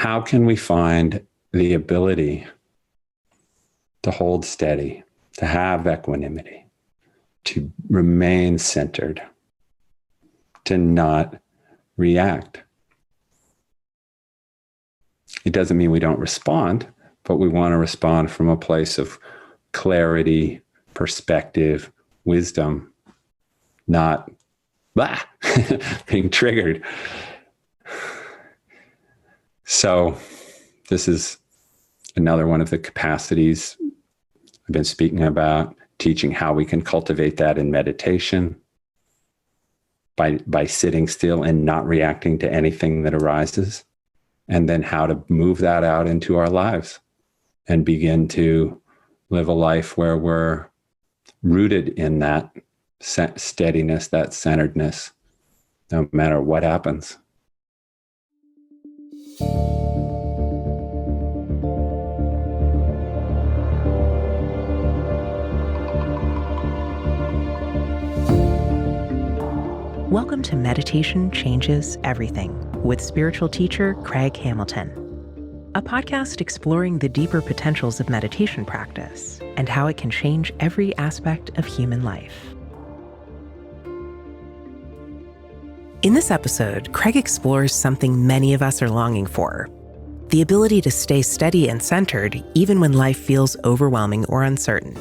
how can we find the ability to hold steady, to have equanimity, to remain centered, to not react? It doesn't mean we don't respond, but we want to respond from a place of clarity, perspective, wisdom, not being triggered. So this is another one of the capacities I've been speaking about, teaching how we can cultivate that in meditation by sitting still and not reacting to anything that arises, and then how to move that out into our lives and begin to live a life where we're rooted in that steadiness, that centeredness, no matter what happens. Welcome to Meditation Changes Everything with spiritual teacher Craig Hamilton, a podcast exploring the deeper potentials of meditation practice and how it can change every aspect of human life. In this episode, Craig explores something many of us are longing for: the ability to stay steady and centered even when life feels overwhelming or uncertain.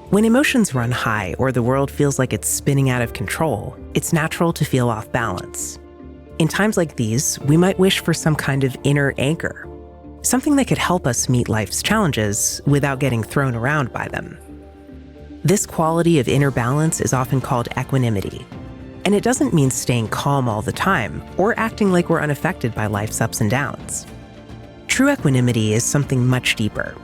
When emotions run high or the world feels like it's spinning out of control, it's natural to feel off balance. In times like these, we might wish for some kind of inner anchor, something that could help us meet life's challenges without getting thrown around by them. This quality of inner balance is often called equanimity, and it doesn't mean staying calm all the time or acting like we're unaffected by life's ups and downs. True equanimity is something much deeper.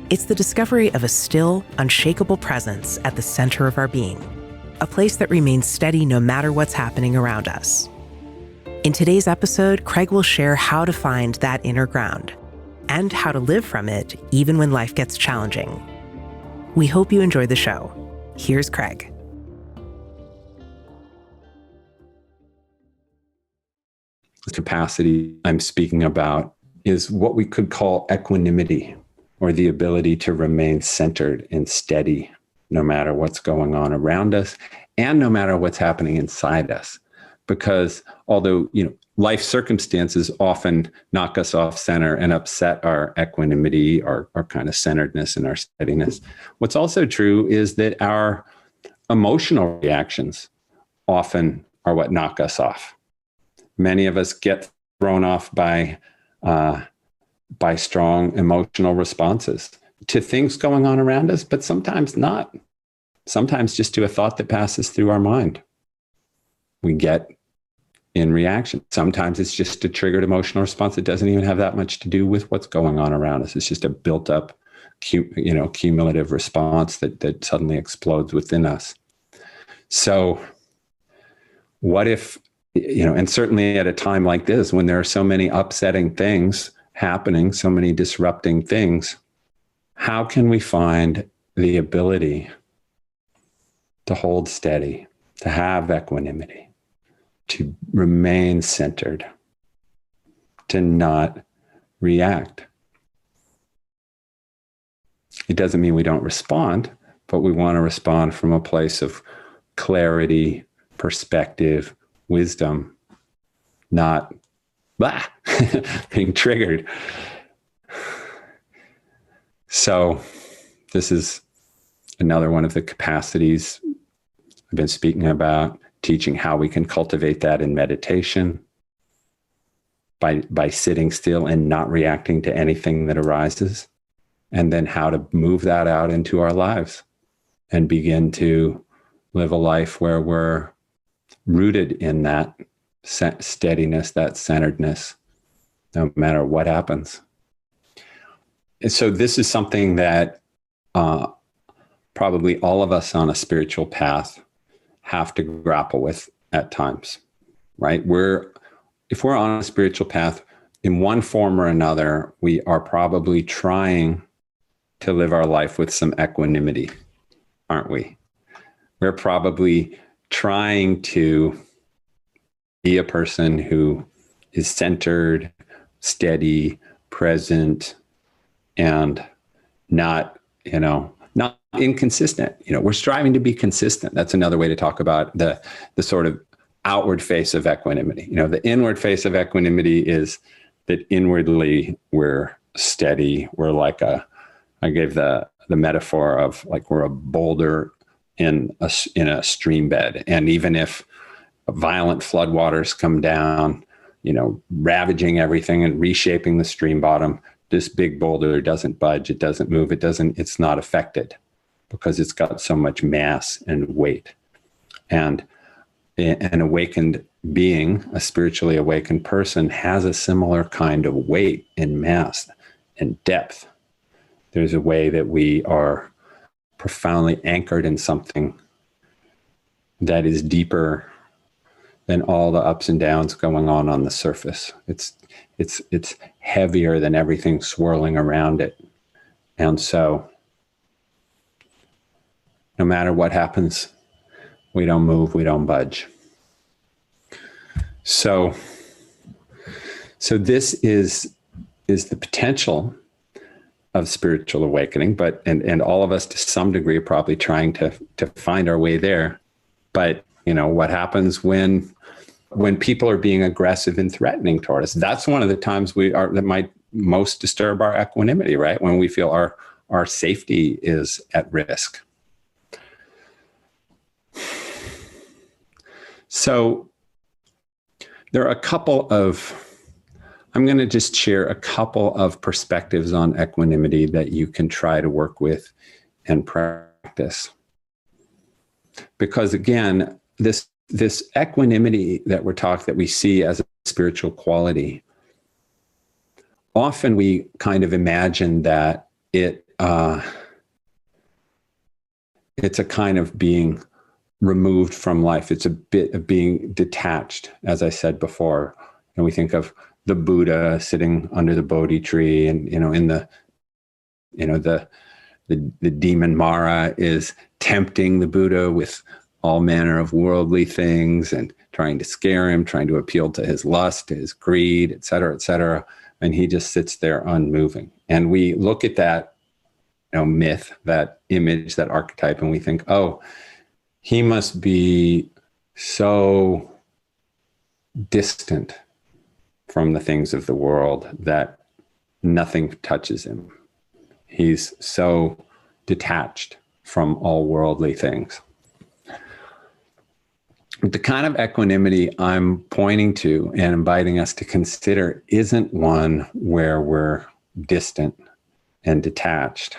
It's the discovery of a still, unshakable presence at the center of our being, a place that remains steady no matter what's happening around us. In today's episode, Craig will share how to find that inner ground and how to live from it even when life gets challenging. We hope you enjoy the show. Here's Craig. The capacity I'm speaking about is what we could call equanimity, or the ability to remain centered and steady no matter what's going on around us and no matter what's happening inside us. Because although, life circumstances often knock us off center and upset our equanimity, our kind of centeredness and our steadiness, what's also true is that our emotional reactions often are what knock us off. Many of us get thrown off by strong emotional responses to things going on around us, but sometimes not. Sometimes just to a thought that passes through our mind, we get in reaction. Sometimes it's just a triggered emotional response that doesn't even have that much to do with what's going on around us. It's just a built up, cumulative response that suddenly explodes within us. So what if, and certainly at a time like this, when there are so many upsetting things happening, so many disrupting things, how can we find the ability to hold steady, to have equanimity, to remain centered, to not react? It doesn't mean we don't respond, but we want to respond from a place of clarity, perspective, wisdom, not being triggered. So this is another one of the capacities I've been speaking about, teaching how we can cultivate that in meditation by sitting still and not reacting to anything that arises, and then how to move that out into our lives and begin to live a life where we're rooted in that steadiness, that centeredness, no matter what happens. And so this is something that probably all of us on a spiritual path have to grapple with at times, right? If we're on a spiritual path, in one form or another, we are probably trying to live our life with some equanimity, aren't we? We're probably trying to be a person who is centered, steady, present, and not, not inconsistent. We're striving to be consistent. That's another way to talk about the sort of outward face of equanimity. The inward face of equanimity is that inwardly we're steady. We're like I gave the metaphor of like we're a boulder in a stream bed. And even if violent floodwaters come down, ravaging everything and reshaping the stream bottom, this big boulder doesn't budge. It doesn't move. It's not affected because it's got so much mass and weight. And an awakened being, a spiritually awakened person, has a similar kind of weight and mass and depth. There's a way that we are profoundly anchored in something that is deeper than all the ups and downs going on the surface. It's heavier than everything swirling around it. And so no matter what happens, we don't move, we don't budge. So this is the potential of spiritual awakening, but and all of us to some degree are probably trying to find our way there. But what happens when people are being aggressive and threatening toward us? That's one of the times that might most disturb our equanimity, right? When we feel our safety is at risk. So there are I'm going to just share a couple of perspectives on equanimity that you can try to work with and practice. Because again, this equanimity that we see as a spiritual quality, often we kind of imagine that it's a kind of being removed from life. It's a bit of being detached, as I said before. And we think of the Buddha sitting under the Bodhi tree, and in the demon Mara is tempting the Buddha with all manner of worldly things and trying to scare him, trying to appeal to his lust, to his greed, et cetera, and he just sits there unmoving. And we look at that myth, that image, that archetype, and we think, oh, he must be so distant from the things of the world that nothing touches him. He's so detached from all worldly things. The kind of equanimity I'm pointing to and inviting us to consider isn't one where we're distant and detached.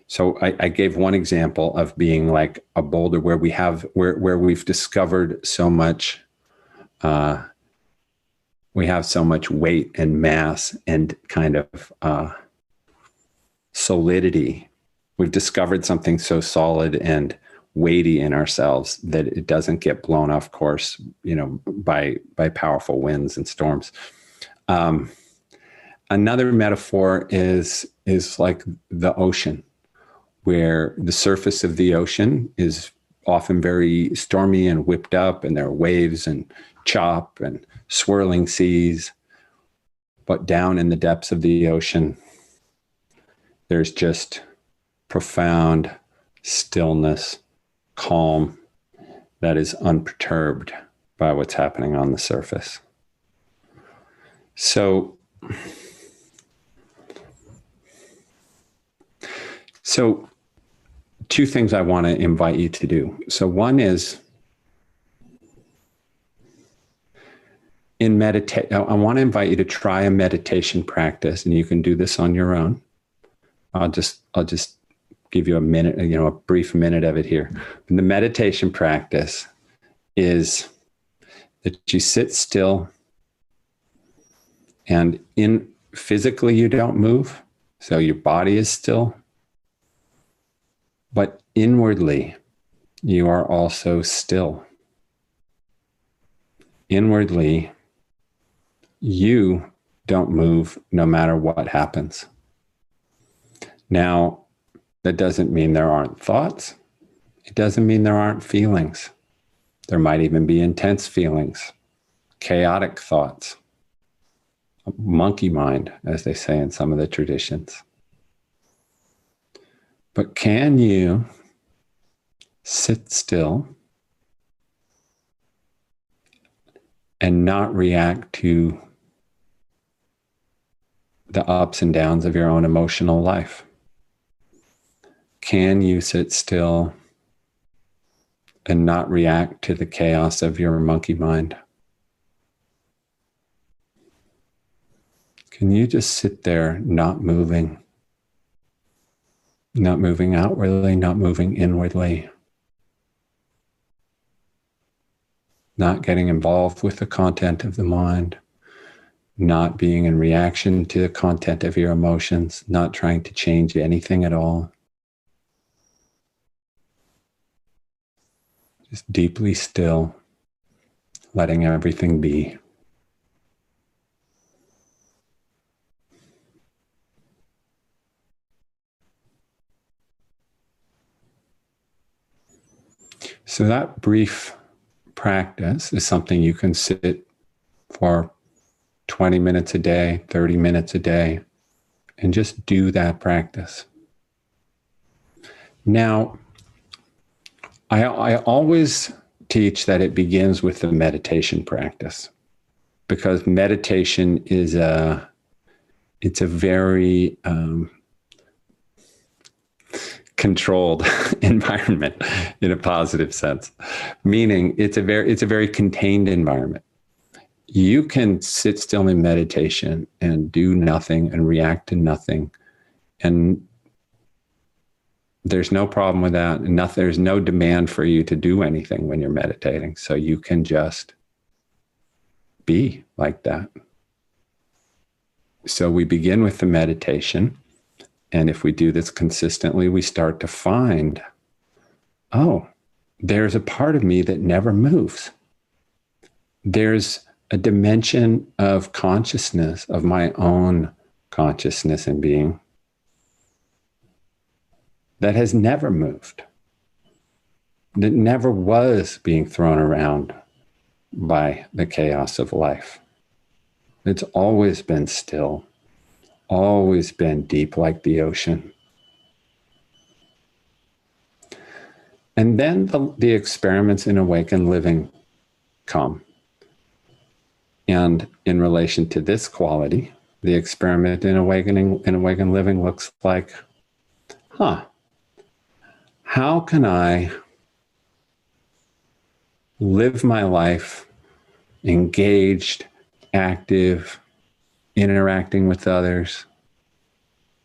So I gave one example of being like a boulder where we've discovered so much, we have so much weight and mass and kind of solidity. We've discovered something so solid and weighty in ourselves that it doesn't get blown off course, by powerful winds and storms. Another metaphor is like the ocean, where the surface of the ocean is often very stormy and whipped up, and there are waves and chop and swirling seas. But down in the depths of the ocean, there's just profound stillness, calm, that is unperturbed by what's happening on the surface. So two things I want to invite you to do. So one is I want to invite you to try a meditation practice, and you can do this on your own. I'll just give you a minute, a brief minute of it here. And the meditation practice is that you sit still, and physically you don't move, so your body is still. But inwardly, you are also still. Inwardly, you don't move no matter what happens. Now, that doesn't mean there aren't thoughts. It doesn't mean there aren't feelings. There might even be intense feelings, chaotic thoughts. monkey mind, as they say in some of the traditions. But can you sit still and not react to the ups and downs of your own emotional life? Can you sit still and not react to the chaos of your monkey mind? Can you just sit there, not moving outwardly, not moving inwardly, not getting involved with the content of the mind, not being in reaction to the content of your emotions, not trying to change anything at all? Just deeply still, letting everything be. So that brief practice is something you can sit for 20 minutes a day, 30 minutes a day, and just do that practice. Now, I always teach that it begins with the meditation practice, because meditation is it's a very controlled environment in a positive sense, meaning it's a very contained environment. You can sit still in meditation and do nothing and react to nothing, and there's no problem with that. There's no demand for you to do anything when you're meditating, so you can just be like that. So we begin with the meditation. And if we do this consistently, we start to find, oh, there's a part of me that never moves. There's a dimension of consciousness, of my own consciousness and being, that has never moved, that never was being thrown around by the chaos of life. It's always been still, always been deep like the ocean. And then the experiments in awakened living come. And in relation to this quality, the experiment in awakened living looks like, how can I live my life engaged, active, interacting with others,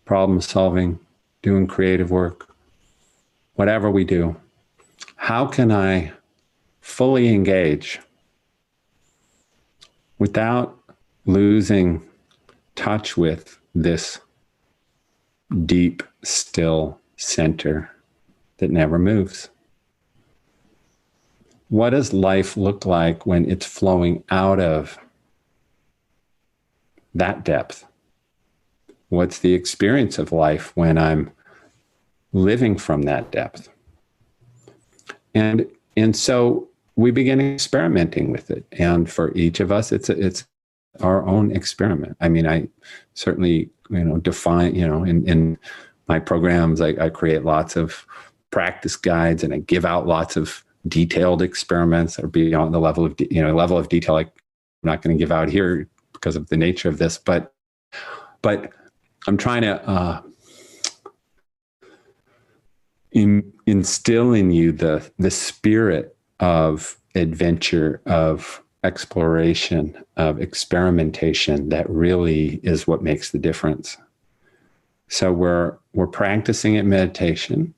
problem solving, doing creative work, whatever we do? How can I fully engage without losing touch with this deep, still center that never moves? What does life look like when it's flowing out of that depth? What's the experience of life when I'm living from that depth? And so we begin experimenting with it. And for each of us, it's our own experiment. I mean, I certainly, define, in my programs, I create lots of practice guides, and I give out lots of detailed experiments that are beyond the level of detail I'm not going to give out here because of the nature of this, but I'm trying to instill in you the spirit of adventure, of exploration, of experimentation that really is what makes the difference. So we're practicing at meditation.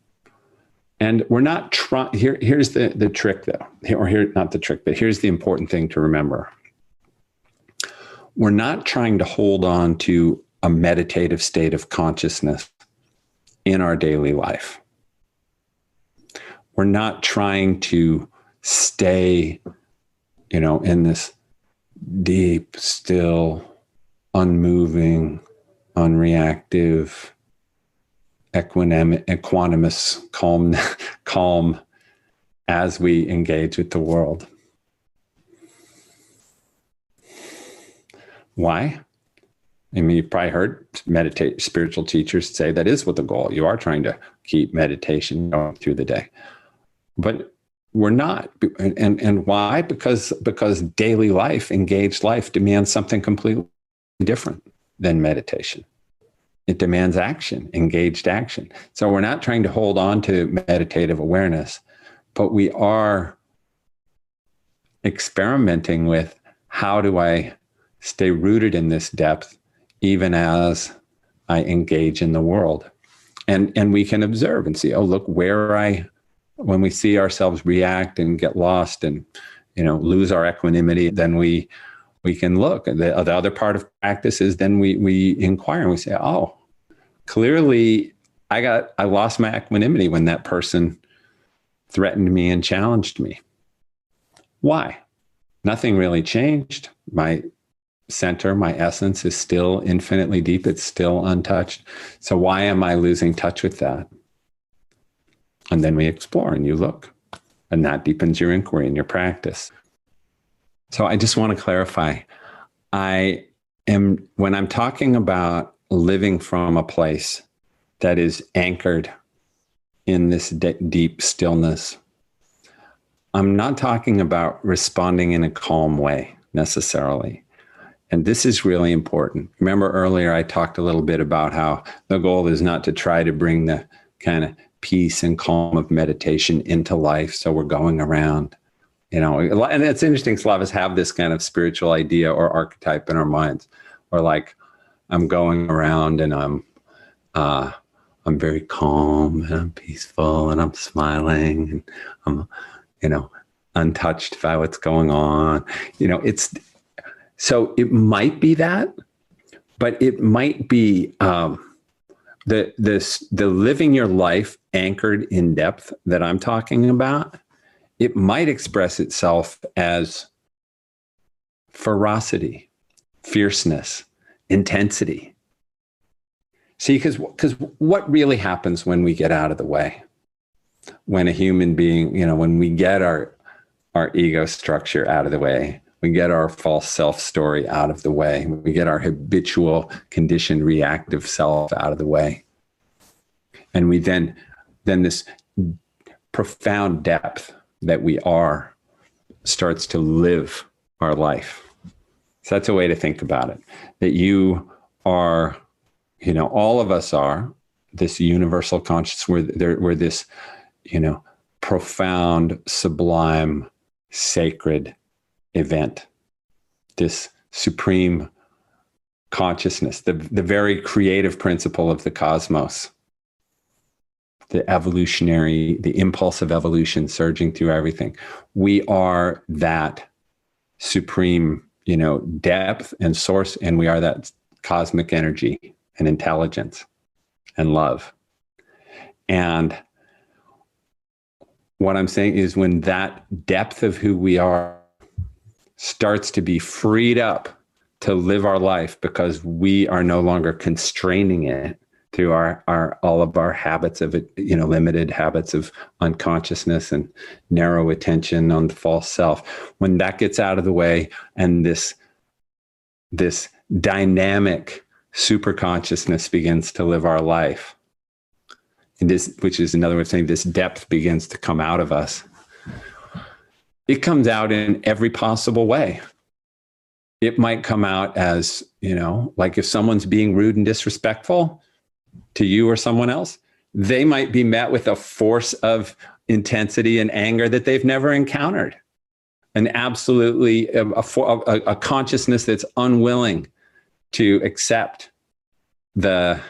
And we're not trying, here's the trick though, not the trick, but here's the important thing to remember. We're not trying to hold on to a meditative state of consciousness in our daily life. We're not trying to stay, in this deep, still, unmoving, unreactive, equanimous, calm as we engage with the world. Why? I mean, you've probably heard spiritual teachers say that is what the goal. You are trying to keep meditation going through the day. But we're not. And why? Because daily life, engaged life, demands something completely different than meditation. It demands action, engaged action. So we're not trying to hold on to meditative awareness, but we are experimenting with, how do I stay rooted in this depth even as I engage in the world? And we can observe and see, oh, look, when we see ourselves react and get lost and, lose our equanimity, then we can look. The other part of practice is then we inquire and we say, oh, clearly I lost my equanimity when that person threatened me and challenged me. Why? Nothing really changed. My center, my essence is still infinitely deep. It's still untouched. So why am I losing touch with that? And then we explore and you look, and that deepens your inquiry and your practice. So I just want to clarify, when I'm talking about living from a place that is anchored in this deep stillness, I'm not talking about responding in a calm way necessarily. And this is really important. Remember earlier, I talked a little bit about how the goal is not to try to bring the kind of peace and calm of meditation into life. So we're going around, and it's interesting. A lot of us have this kind of spiritual idea or archetype in our minds, or like, I'm going around and I'm very calm and I'm peaceful and I'm smiling and I'm, untouched by what's going on. So it might be that, but it might be the living your life anchored in depth that I'm talking about. It might express itself as ferocity, fierceness, intensity. See, because what really happens when we get out of the way? When a human being, when we get our ego structure out of the way, we get our false self story out of the way, we get our habitual conditioned reactive self out of the way. And we then this profound depth that we are starts to live our life. So that's a way to think about it, that you are, all of us are this universal consciousness, we're this, profound, sublime, sacred event, this supreme consciousness, the very creative principle of the cosmos, the impulse of evolution surging through everything. We are that supreme, depth and source, and we are that cosmic energy and intelligence and love. And what I'm saying is, when that depth of who we are starts to be freed up to live our life, because we are no longer constraining it through all of our habits of it, limited habits of unconsciousness and narrow attention on the false self. When that gets out of the way, and this dynamic super consciousness begins to live our life, and this, which is another way of saying this depth begins to come out of us. It comes out in every possible way. It might come out as, like if someone's being rude and disrespectful to you or someone else, they might be met with a force of intensity and anger that they've never encountered. And absolutely a consciousness that's unwilling to accept the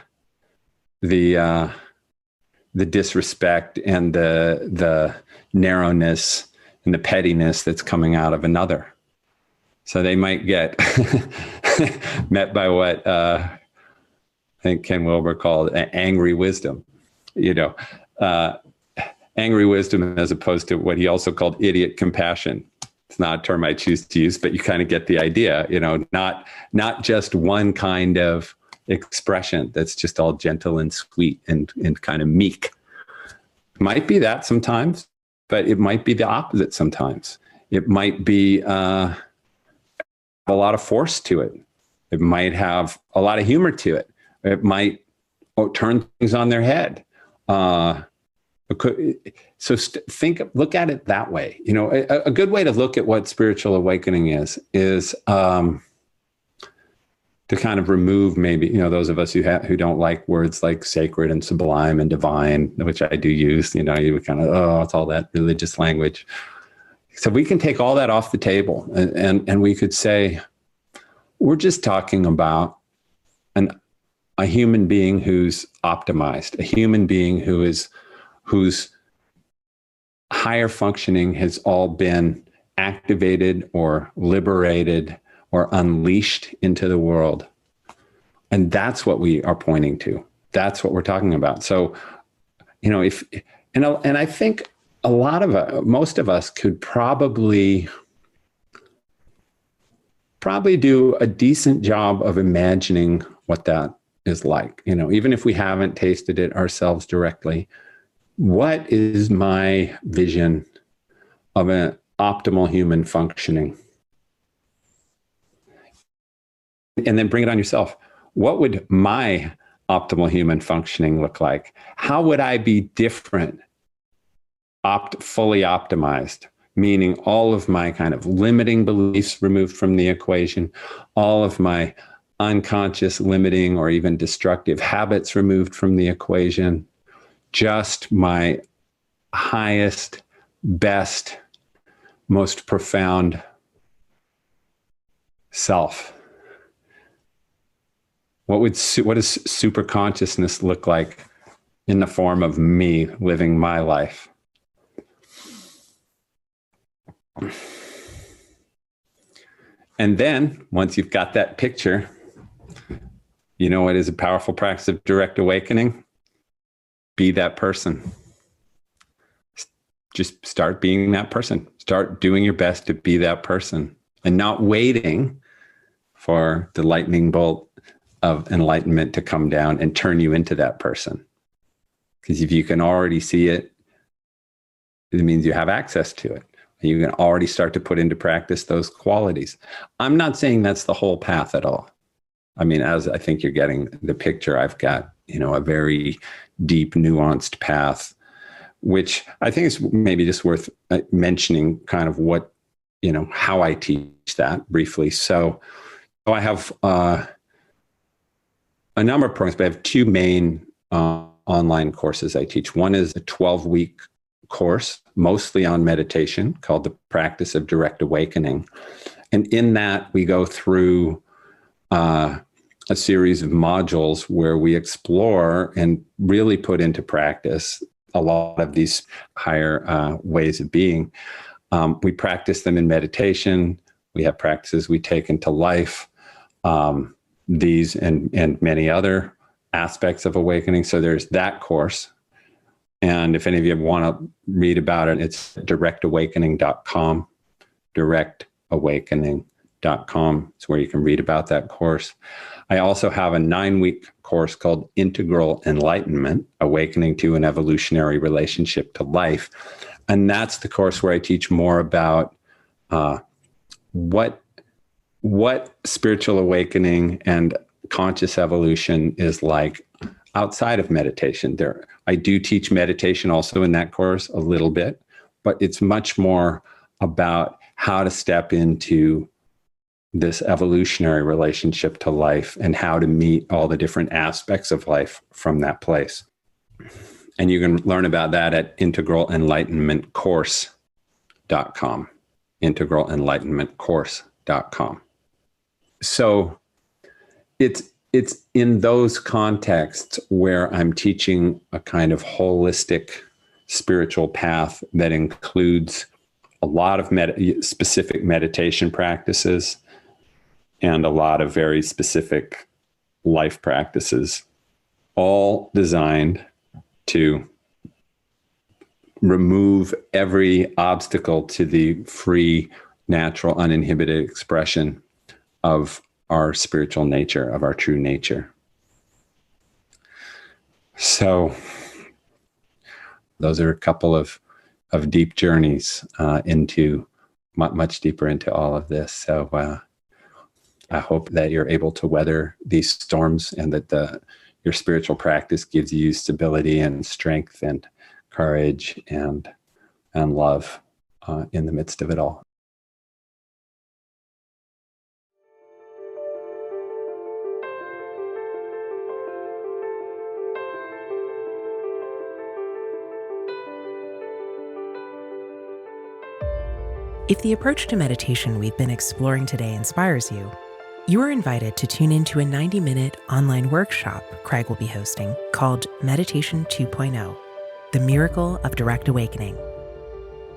disrespect and the narrowness and the pettiness that's coming out of another. So they might get met by what I think Ken Wilber called angry wisdom, angry wisdom, as opposed to what he also called idiot compassion. It's not a term I choose to use, but you kind of get the idea, not just one kind of expression that's just all gentle and sweet and kind of meek. Might be that sometimes, but it might be the opposite sometimes. It might be a lot of force to it. It might have a lot of humor to it. It might turn things on their head. Look at it that way. You know, a good way to look at what spiritual awakening is to kind of remove maybe, you know, those of us who don't like words like sacred and sublime and divine, which I do use, you know, you kind of, it's all that religious language. So we can take all that off the table and we could say, we're just talking about a human being who's optimized, a human being whose higher functioning has all been activated or liberated or unleashed into the world. And that's what we are pointing to. That's what we're talking about. So, you know, and I think most of us could probably do a decent job of imagining what that is like. You know, even if we haven't tasted it ourselves directly, what is my vision of an optimal human functioning? And then bring it on yourself. What would my optimal human functioning look like? How would I be different, fully optimized? Meaning all of my kind of limiting beliefs removed from the equation, all of my unconscious limiting or even destructive habits removed from the equation, just my highest, best, most profound self. What does super consciousness look like in the form of me living my life? And then once you've got that picture, you know what is a powerful practice of direct awakening? Be that person. Just start being that person. Start doing your best to be that person and not waiting for the lightning bolt of enlightenment to come down and turn you into that person. Because if you can already see it, it means you have access to it. You can already start to put into practice those qualities. I'm not saying that's the whole path at all. I mean, as I think you're getting the picture, I've got, you know, a very deep, nuanced path, which I think is maybe just worth mentioning kind of what, you know, how I teach that briefly. So I have a number of programs, but I have two main online courses I teach. One is a 12-week course, mostly on meditation, called The Practice of Direct Awakening. And in that, we go through a series of modules where we explore and really put into practice a lot of these higher ways of being. We practice them in meditation. We have practices we take into life. These and many other aspects of awakening. So there's that course. And if any of you want to read about it, it's directawakening.com, directawakening.com. It's where you can read about that course. I also have a 9-week course called Integral Enlightenment, Awakening to an Evolutionary Relationship to Life. And that's the course where I teach more about what spiritual awakening and conscious evolution is like outside of meditation. I do teach meditation also in that course a little bit, but it's much more about how to step into this evolutionary relationship to life and how to meet all the different aspects of life from that place. And you can learn about that at integralenlightenmentcourse.com, integralenlightenmentcourse.com. So it's in those contexts where I'm teaching a kind of holistic spiritual path that includes a lot of specific meditation practices and a lot of very specific life practices, all designed to remove every obstacle to the free, natural, uninhibited expression of our spiritual nature, of our true nature. So those are a couple of deep journeys into much deeper into all of this. So I hope that you're able to weather these storms and that your spiritual practice gives you stability and strength and courage and love in the midst of it all. If the approach to meditation we've been exploring today inspires you, you are invited to tune into a 90-minute online workshop Craig will be hosting called Meditation 2.0, The Miracle of Direct Awakening.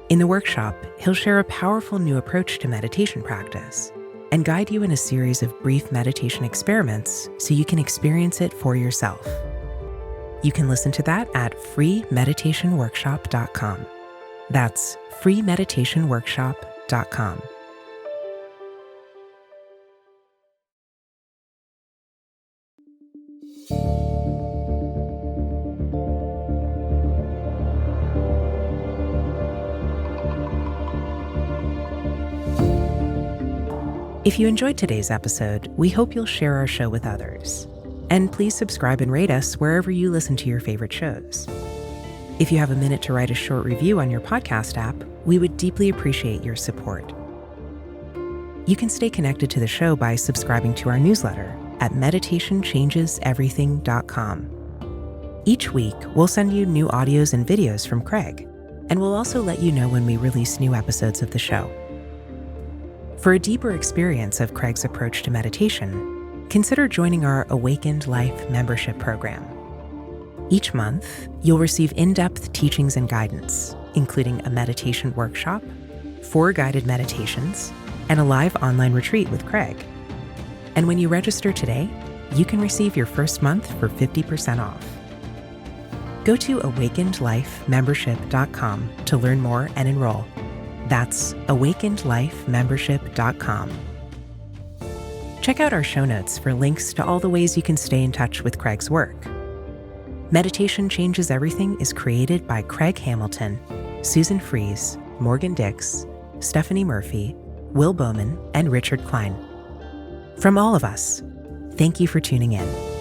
In the workshop, he'll share a powerful new approach to meditation practice and guide you in a series of brief meditation experiments so you can experience it for yourself. You can listen to that at freemeditationworkshop.com. That's freemeditationworkshop.com. If you enjoyed today's episode, we hope you'll share our show with others. And please subscribe and rate us wherever you listen to your favorite shows. If you have a minute to write a short review on your podcast app, we would deeply appreciate your support. You can stay connected to the show by subscribing to our newsletter at meditationchangeseverything.com. Each week, we'll send you new audios and videos from Craig, and we'll also let you know when we release new episodes of the show. For a deeper experience of Craig's approach to meditation, consider joining our Awakened Life membership program. Each month, you'll receive in-depth teachings and guidance, including a meditation workshop, 4 guided meditations, and a live online retreat with Craig. And when you register today, you can receive your first month for 50% off. Go to awakenedlifemembership.com to learn more and enroll. That's awakenedlifemembership.com. Check out our show notes for links to all the ways you can stay in touch with Craig's work. Meditation Changes Everything is created by Craig Hamilton, Susan Fries, Morgan Dix, Stephanie Murphy, Will Bowman, and Richard Klein. From all of us, thank you for tuning in.